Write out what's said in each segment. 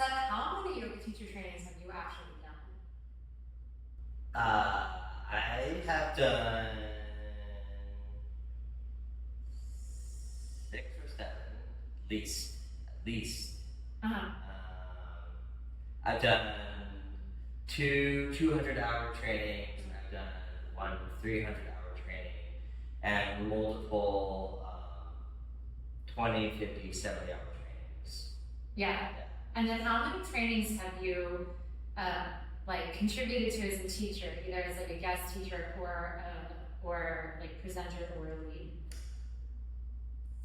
Seth, how many yoga teacher trainings have you actually done? I have done 6 or 7, at least. Uh-huh. I've done 2 200-hour trainings. I've done 1 300-hour training, and multiple 20, 50, 70-hour trainings. Yeah. And then how many trainings have you contributed to as a teacher, either as like a guest teacher or like presenter or lead?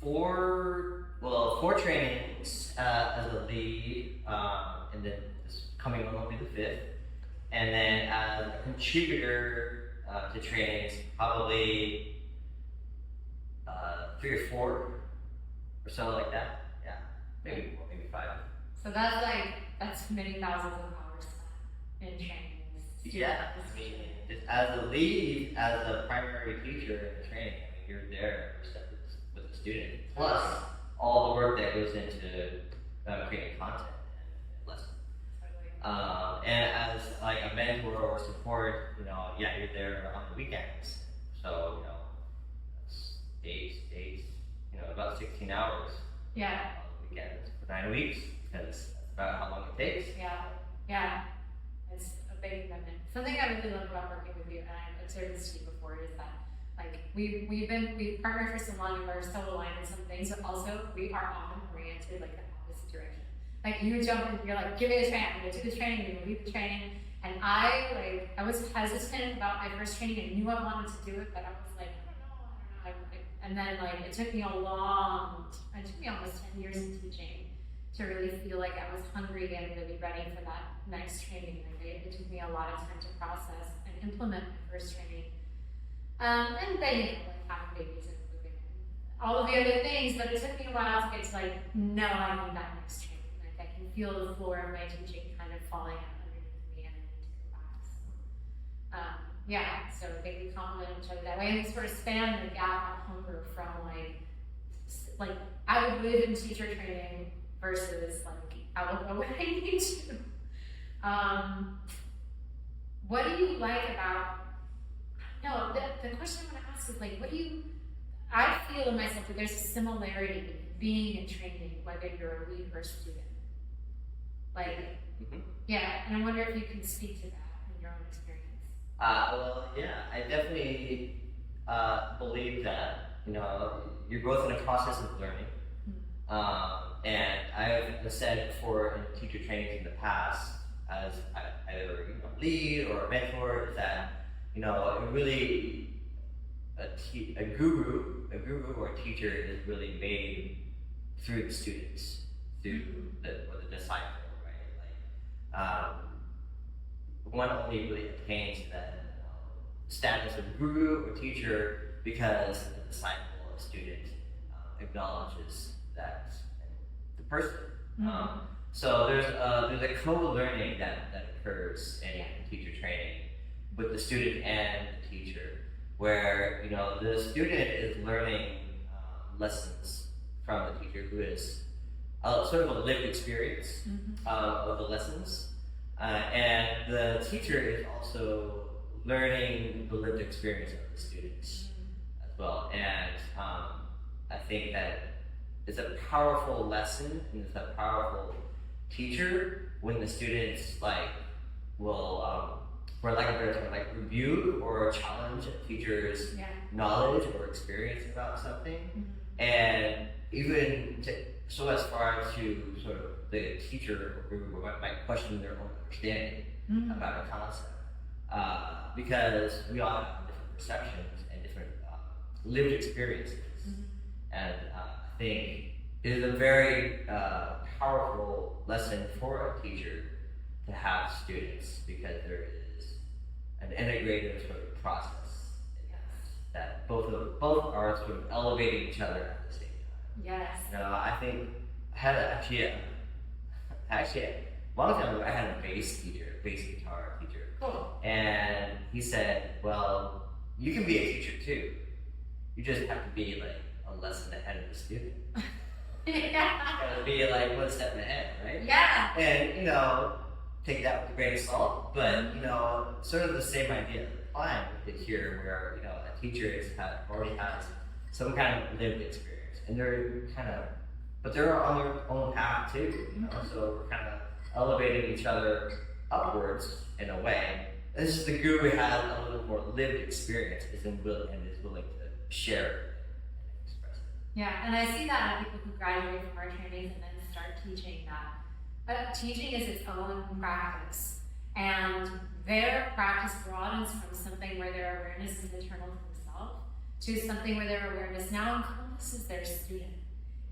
4 trainings as a lead, and then this coming one will be the 5th. And then as a contributor to trainings, probably 3 or 4 or something like that. Yeah, maybe 5. So that's many thousands of hours in trainings. Yeah, I mean, just as a lead, as a primary teacher in the training, I mean, you're there with the student, plus all the work that goes into creating content and lessons. And as like a mentor or support, you're there on the weekends. So, that's days, about 16 hours. Yeah. On the weekends for 9 weeks, because that's about how long it takes. Yeah. It's a big commitment. Something I really love about working with you, and I've observed this to you before, is that we've partnered for so long and we're so aligned in some things, but also we are often oriented like the opposite direction. Like you jump in, you're like, give me the training, I'm gonna do the training, you're gonna lead the training. And I was hesitant about my first training. I knew I wanted to do it, but I was like, I don't know. And then it took me almost 10 years of teaching to really feel like I was hungry and really ready for that next training. It took me a lot of time to process and implement my first training. And then, having babies and moving and all of the other things, but it took me a while to get to no, I need that next training. I can feel the floor of my teaching kind of falling out underneath me and I need to go back. So I think we complement each other that way, and we sort of span the gap of hunger from I would live in teacher training versus I will go when I need to. What do you like about? No, the question I'm going to ask is I feel in myself that there's a similarity in being in training, whether you're a lead or a student. Yeah, and I wonder if you can speak to that in your own experience. I definitely believe that, you're both in a process of learning. And I've said before in teacher trainings in the past, as either lead or a mentor, that really a guru or a teacher is really made through the students, through the disciple, right? One only really attains that status of guru or teacher because the disciple or student acknowledges that the person. So there's a co-learning that occurs in teacher training with the student and the teacher, where the student is learning lessons from the teacher, who is sort of a lived experience of the lessons, and the teacher is also learning the lived experience of the students as well. And I think that it's a powerful lesson and it's a powerful teacher when the students will for lack of a better term, review or challenge a teacher's knowledge or experience about something, and even so as far to sort of the teacher or group might question their own understanding about a concept, because we all have different perceptions and different lived experiences, and I think it is a very powerful lesson for a teacher to have students, because there is an integrative sort of process that both are sort of elevating each other at the same time. Yes. I think I had a long time ago I had a bass guitar teacher. Cool. And he said, well, you can be a teacher too. You just have to be a lesson ahead of the student. Yeah. Gotta be one step ahead, right? Yeah. And, take that with a grain of salt, but, sort of the same idea applying with it here where, a teacher already has some kind of lived experience. And but they're on their own path too, so we're kind of elevating each other upwards in a way. This is the guru who has a little more lived experience and is willing to share it and express it. Yeah, and I see that in people who graduate from our trainings and then start teaching that. But teaching is its own practice, and their practice broadens from something where their awareness is internal to themselves to something where their awareness now encompasses their student.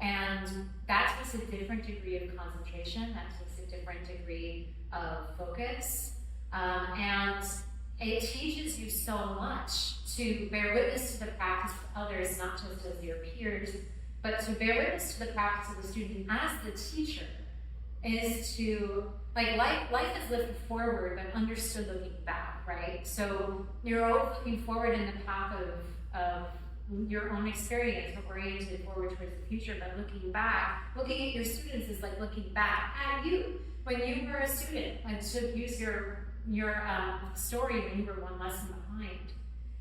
And that takes a different degree of concentration, that takes a different degree of focus, and it teaches you so much to bear witness to the practice of others, not just as your peers, but to bear witness to the practice of the student as the teacher. Is to, life is lived forward but understood looking back, right? So you're always looking forward in the path of your own experience, but oriented forward towards the future, but looking back, looking at your students is like looking back at you when you were a student, and to use your story when you were one lesson behind.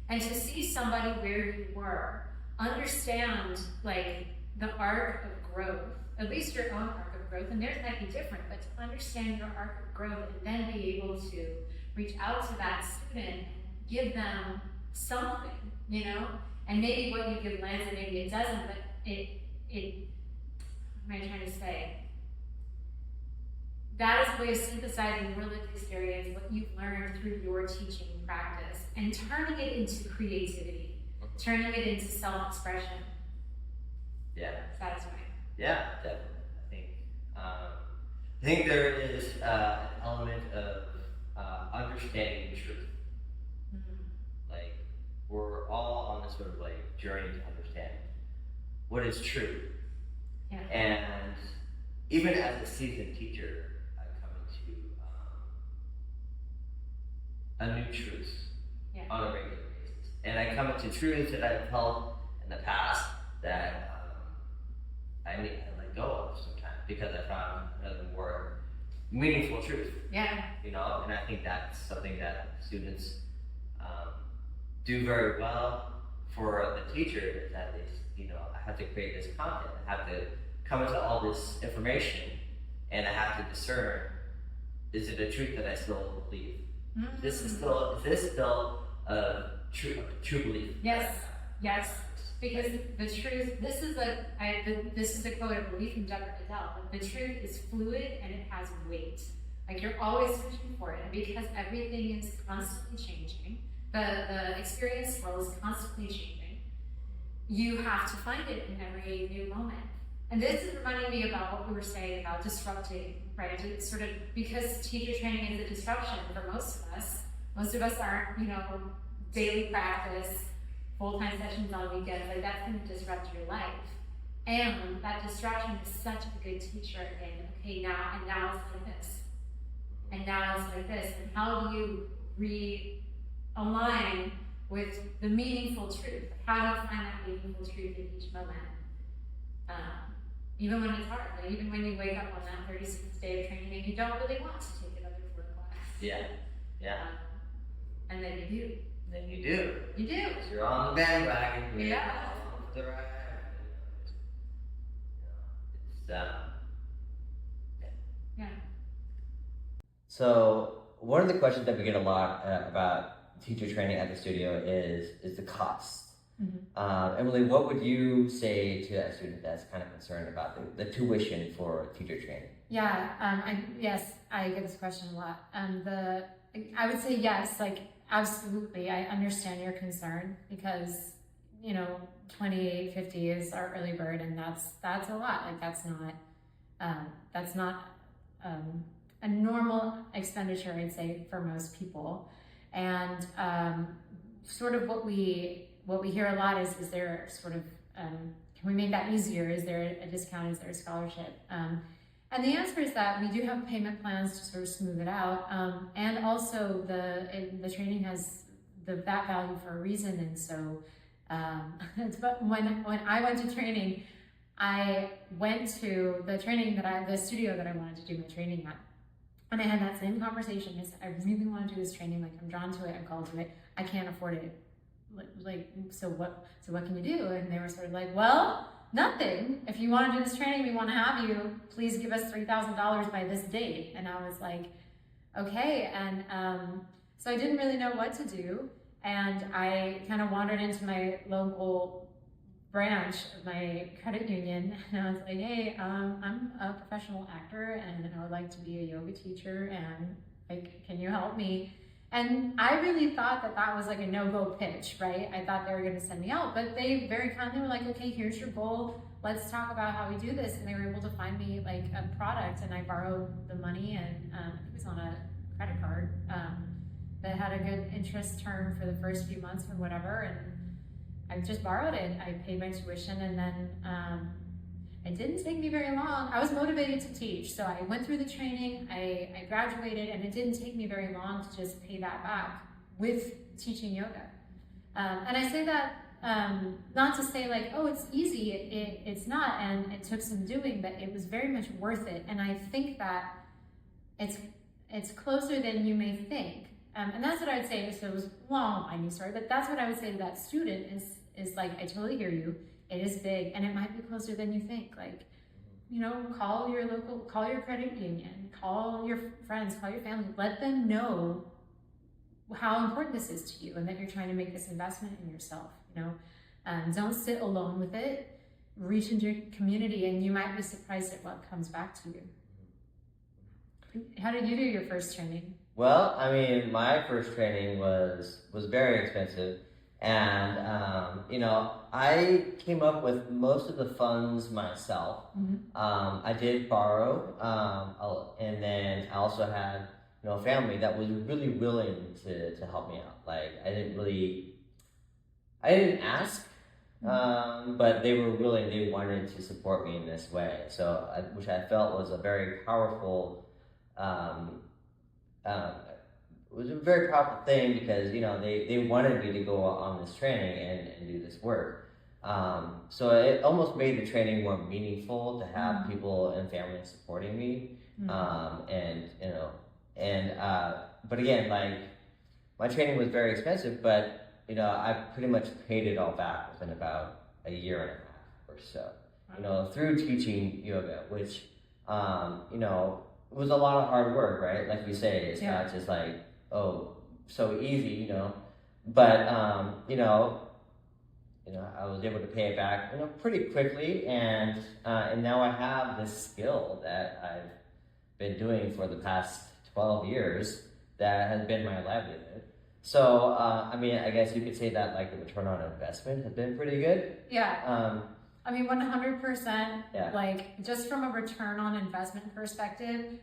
And to see somebody where you were, understand the arc of growth, at least your own arc of growth, and theirs might be different, but to understand your arc of growth and then be able to reach out to that student and give them something, and maybe what you give lands and maybe it doesn't, but what am I trying to say? That is a way of synthesizing your lived experience, what you've learned through your teaching practice, and turning it into creativity, turning it into self-expression. Yeah. Satisfying. Yeah, definitely. I think there is an element of understanding the truth. We're all on this sort of journey to understand what is true. Yeah. And even as a seasoned teacher, I come into a new truth on a regular basis. And I come into truths that I've held in the past that I need to let go of sometimes because I found another more meaningful truth. Yeah. And I think that's something that students do very well for the teacher, that is, I have to create this content, I have to come into all this information, and I have to discern, is it a truth that I still believe? Is this still a true belief? Yes, because the truth, this is a quote I believe from Deborah Adele, the truth is fluid and it has weight. You're always searching for it, and because everything is constantly changing, the experience world is constantly changing, you have to find it in every new moment. And this is reminding me about what we were saying about disrupting, right? It's sort of, because teacher training is a disruption for most of us. Most of us aren't, daily practice, full-time sessions on weekends, that's going to disrupt your life. And that disruption is such a good teacher in, okay, now it's like this. And now it's like this. And how do you realign with the meaningful truth? How do you find that meaningful truth in each moment? Even when it's hard, even when you wake up on that 36th day of training and you don't really want to take another floor class. Yeah. And then you do. You do. Because you're on the bandwagon. Yeah. The right. Yeah. So one of the questions that we get a lot about teacher training at the studio is the cost. Mm-hmm. Emily, what would you say to a student that's kind of concerned about the tuition for teacher training? Yeah, yes, I get this question a lot. I would say yes, absolutely. I understand your concern because, $28.50 is our early bird, and that's a lot. That's not a normal expenditure, I'd say, for most people. And sort of what we hear a lot is there sort of, can we make that easier? Is there a discount? Is there a scholarship? And the answer is that we do have payment plans to sort of smooth it out. And also the training has that value for a reason. And so when I went to training, I went to the studio that I wanted to do my training at. And I had that same conversation. I said, I really want to do this training. Like, I'm drawn to it. I'm called to it. I can't afford it. So what can you do? And they were sort of like, well, nothing. If you want to do this training, we want to have you. Please give us $3,000 by this date. And I was like, okay. And so I didn't really know what to do. And I kind of wandered into my local branch of my credit union, and I was like, hey, I'm a professional actor and I would like to be a yoga teacher, and like, can you help me? And I really thought that was like a no-go pitch, right? I thought they were going to send me out, but they very kindly were like, okay, here's your goal. Let's talk about how we do this. And they were able to find me like a product, and I borrowed the money, and it was on a credit card that had a good interest term for the first few months or whatever. And I just borrowed it. I paid my tuition, and then it didn't take me very long. I was motivated to teach, so I went through the training, I graduated, and it didn't take me very long to just pay that back with teaching yoga. And I say that not to say like, oh, it's easy. It's not, and it took some doing, but it was very much worth it. And I think that it's closer than you may think. And that's what I would say. So it was a long, winding story, but that's what I would say to that student is like, I totally hear you. It is big, and it might be closer than you think. Like, you know, call your credit union, call your friends, call your family. Let them know how important this is to you, and that you're trying to make this investment in yourself. You know, don't sit alone with it. Reach into your community, and you might be surprised at what comes back to you. How did you do your first training? Well, I mean, my first training was very expensive, and you know, I came up with most of the funds myself. I did borrow, and then I also had, you know, a family that was really willing to help me out. Like, I didn't ask, but they were willing. They wanted to support me in this way. So, which I felt was a very powerful. It was a very powerful thing, because, you know, they wanted me to go on this training and do this work. So it almost made the training more meaningful to have people and family supporting me. And, you know, but again, like, my training was very expensive, but, you know, I pretty much paid it all back within about a year and a half or so, you know, through teaching yoga, which, you know, it was a lot of hard work, right? Like we say, it's not just like, oh, so easy, you know. But you know, I was able to pay it back, you know, pretty quickly, and now I have this skill that I've been doing for the past 12 years that has been my livelihood. So I mean, I guess you could say that like the return on investment has been pretty good. Yeah. I mean, 100%, like, just from a return on investment perspective,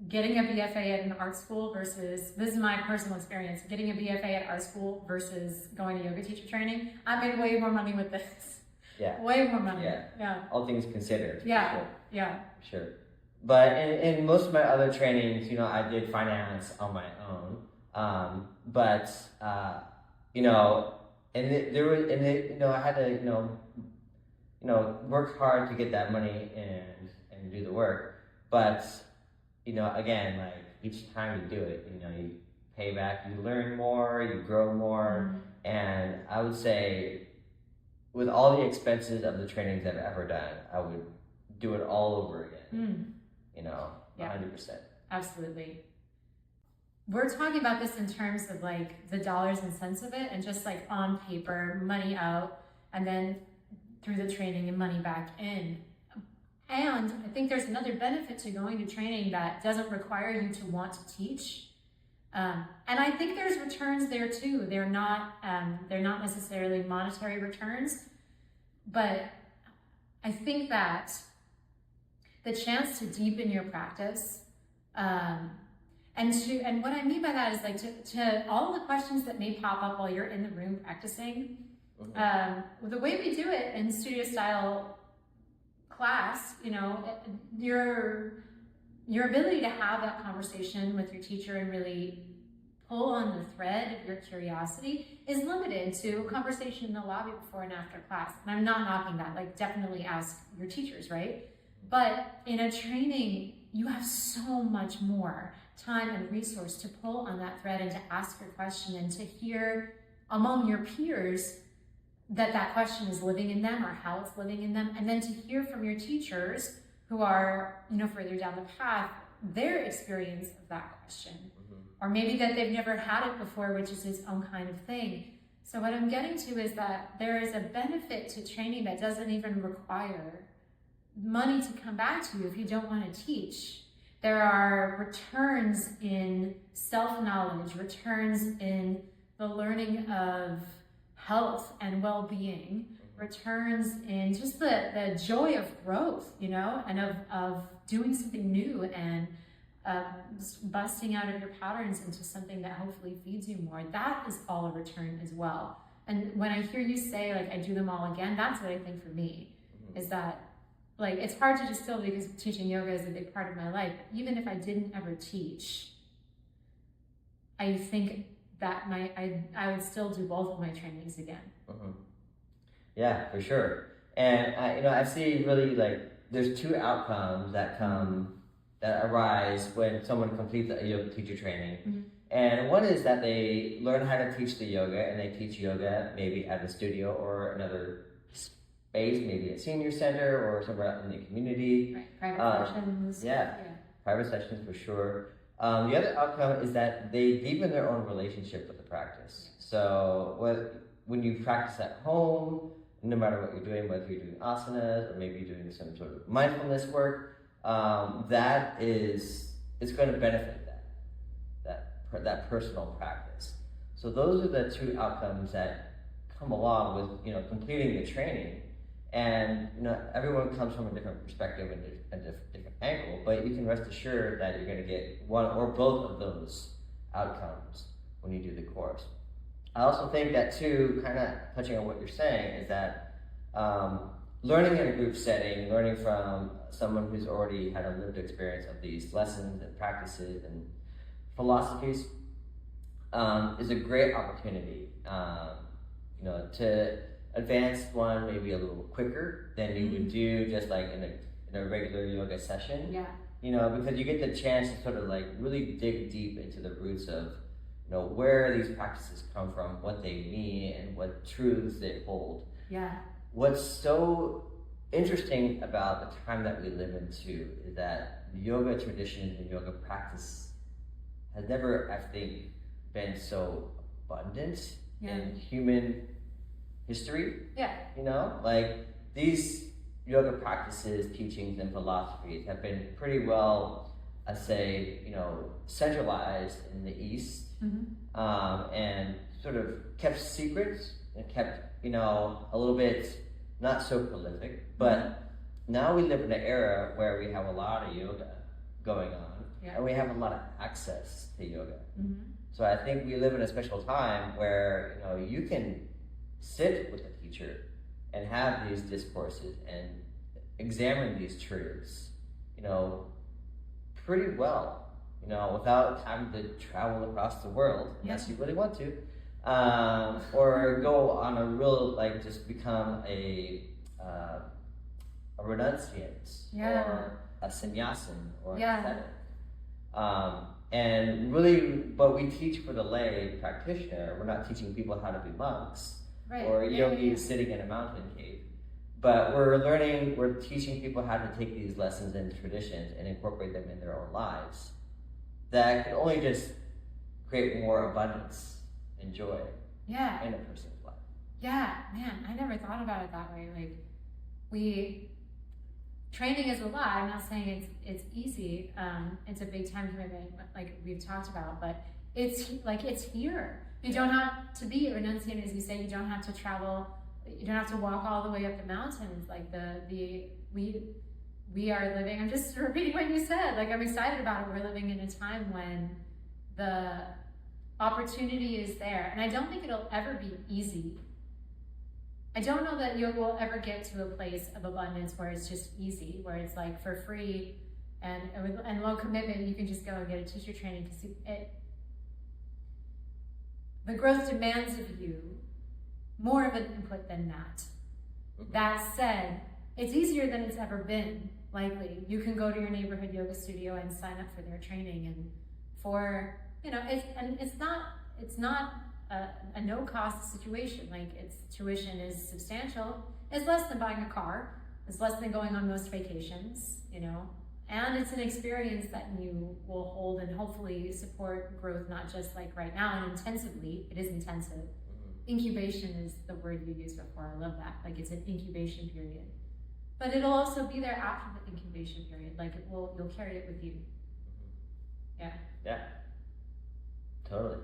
getting a BFA at an art school versus, this is my personal experience, getting a BFA at art school versus going to yoga teacher training, I made way more money with this. Yeah. Way more money. Yeah. All things considered. Yeah. Sure. Yeah. Sure. But in most of my other trainings, you know, I did finance on my own. But, you know, you know, I had to, you know, work hard to get that money and do the work. But, you know, again, like, each time you do it, you know, you pay back, you learn more, you grow more. And I would say, with all the expenses of the trainings I've ever done, I would do it all over again. You know, 100%. Absolutely. We're talking about this in terms of like the dollars and cents of it, and just like on paper, money out, and then through the training and money back in. And I think there's another benefit to going to training that doesn't require you to want to teach. And I think there's returns there too. They're not necessarily monetary returns, but I think that the chance to deepen your practice, and what I mean by that is like to all the questions that may pop up while you're in the room practicing. The way we do it in studio style class, you know, your ability to have that conversation with your teacher and really pull on the thread of your curiosity is limited to a conversation in the lobby before and after class. And I'm not knocking that, like definitely ask your teachers, right? But in a training, you have so much more time and resource to pull on that thread and to ask your question and to hear among your peers that question is living in them or how it's living in them. And then to hear from your teachers who are, further down the path, their experience of that question. Or maybe that they've never had it before, which is its own kind of thing. So what I'm getting to is that there is a benefit to training that doesn't even require money to come back to you if you don't want to teach. There are returns in self-knowledge, returns in the learning of health and well-being, returns in just the joy of growth, and of doing something new and just busting out of your patterns into something that hopefully feeds you more. That is all a return as well. And when I hear you say, like, I do them all again, that's what I think for me, is that, like, it's hard to distill because teaching yoga is a big part of my life. Even if I didn't ever teach, I think that I would still do both of my trainings again. Yeah, for sure. And I see really, like, there's two outcomes that arise when someone completes a yoga teacher training. And one is that they learn how to teach the yoga, and they teach yoga maybe at a studio or another space, maybe a senior center or somewhere out in the community. Right, private sessions. Yeah, private sessions for sure. The other outcome is that they deepen their own relationship with the practice. So when you practice at home, no matter what you're doing, whether you're doing asanas or maybe you're doing some sort of mindfulness work, it's going to benefit that personal practice. So those are the two outcomes that come along with completing the training. And everyone comes from a different perspective and a different angle, but you can rest assured that you're going to get one or both of those outcomes when you do the course. I also think that too, kind of touching on what you're saying, is that learning in a group setting, learning from someone who's already had a lived experience of these lessons and practices and philosophies is a great opportunity, to advance one maybe a little quicker than you would do just like in a regular yoga session. Yeah. Because you get the chance to sort of like really dig deep into the roots of where these practices come from, what they mean, and what truths they hold. Yeah. What's so interesting about the time that we live into is that the yoga tradition and yoga practice has never, I think, been so abundant in human history. Yeah. Like these yoga practices, teachings, and philosophies have been pretty well, I say, centralized in the East, and sort of kept secret and kept, a little bit not so prolific. But now we live in an era where we have a lot of yoga going on, and we have a lot of access to yoga. So I think we live in a special time where you can sit with a teacher and have these discourses and examine these truths, pretty well, without having to travel across the world, unless you really want to, or go on a real, like, just become a renunciant or a sannyasin or an ascetic. And really, what we teach for the lay practitioner, we're not teaching people how to be monks or yogis sitting in a mountain cave. But we're teaching people how to take these lessons and traditions and incorporate them in their own lives. That can only just create more abundance and joy in a person's life. Yeah, man, I never thought about it that way. Like, training is a lot. I'm not saying it's easy. It's a big time commitment, like we've talked about, but it's here. You don't have to be a renunciant, as you say. You don't have to travel. You don't have to walk all the way up the mountains. Like we are living. I'm just repeating what you said. Like, I'm excited about it. We're living in a time when the opportunity is there, and I don't think it'll ever be easy. I don't know that yoga will ever get to a place of abundance where it's just easy, where it's like for free and low commitment. You can just go and get a teacher training, because the growth demands of you more of an input than that. That said, it's easier than it's ever been, likely. You can go to your neighborhood yoga studio and sign up for their training, and for, it's not a no-cost situation. Like, its tuition is substantial. It's less than buying a car. It's less than going on most vacations, and it's an experience that you will hold and hopefully support growth, not just like right now and intensively. It is intensive. Incubation is the word you used before. I love that. Like, it's an incubation period. But it'll also be there after the incubation period. Like, you'll carry it with you. Yeah. Yeah. Totally.